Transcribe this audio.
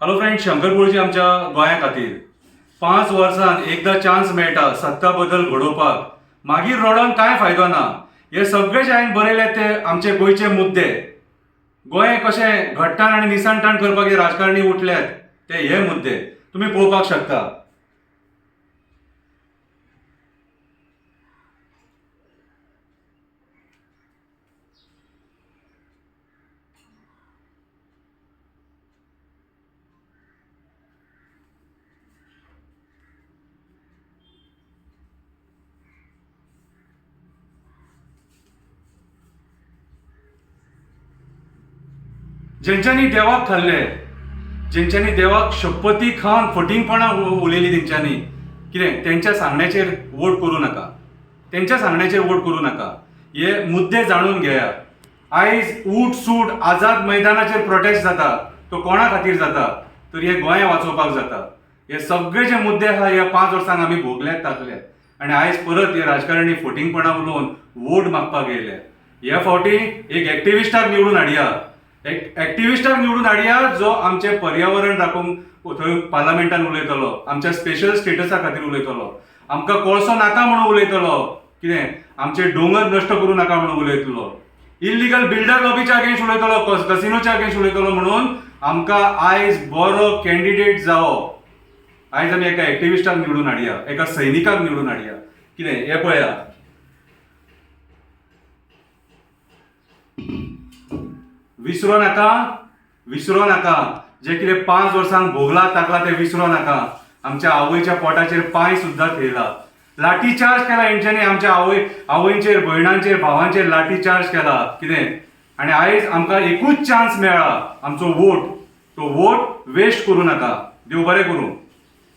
Hello friend, Shankar गुरुजी आमच्या गोंया खातीर 5 वर्सांन एकदा चान्स मेळटा सत्ता बदल घडोवपाक. मागीर रडोन कांय फायदो ना. हे सगळे जे हांवें बरयले ते आमचे गोंयचे मुद्दे. गोंय कशें घट्टाण आनी निसाणटाण करपाक हे राजकारणी उठल्यात ते हे मुद्दे तुम्ही पळोवपाक शकता. जेंच्यांनी देवाक खाल्ले, जेंच्यांनी देवाक शपथी खावन फटिंगपणां उलयली तेंच्यांनी कितें तेंच्या सांगण्याचेर वोट करूं नाका. तेंच्या सांगण्याचेर वोट करूं नाका. हे मुद्दे जाणून घेया. आयज उट सूट आझाद मैदानाचेर प्रोटेस्ट जाता तो कोणा खातीर जाता तर हे गोंय वाचोवपाक जाता. हे सगळे जे मुद्दे आहा ह्या 5 वर्सांक आमी भोगल्यात ताकल्यात आनी आयज परत हे राजकारणी फटिंगपणां उलोवन वोट मागपाक येयल्या. ह्या फावटी एक एक्टिविस्टाक निवडून हाडया. एक्टिविस्टाक निवडून हाडया जो आमचे पर्यावरण राखूंक थंय पार्लमेंटान उलयतलो, आमच्या स्पेशल स्टेटसा खातीर उलयतलो, आमकां कोळसो नाका म्हणून उलयतलो, कितें आमचे दोंगर नश्ट करूं नाका म्हणून उलयतलो, इल्लिगल बिल्डर लॉबीच्या अगेन्स्ट उलयतलो, कसिनोच्या अगेन्स्ट उलयतलो. म्हणून आमकां आयज बरो कॅन्डिडेट जावो. आयज आमी एका एक्टिविस्टाक निवडून हाडया, एका सैनिकाक निवडून हाडया. कितें हे पळया. विसरो नाका जे कितें 5 वर्सांक भोगला ताकला ते विसरो नाका. आमच्या आवयच्या पोटाचेर पांय सुद्दां थेयला. लाठी चार्ज केला हेंच्यांनी आमच्या आवयंचेर, भयणांचेर, भावांचेर लाठी चार्ज केला. कितें आनी आयज आमकां एकूच चान्स मेळ्ळा आमचो वोट. तो वोट वेस्ट करूं नाका. देव बरें करूं.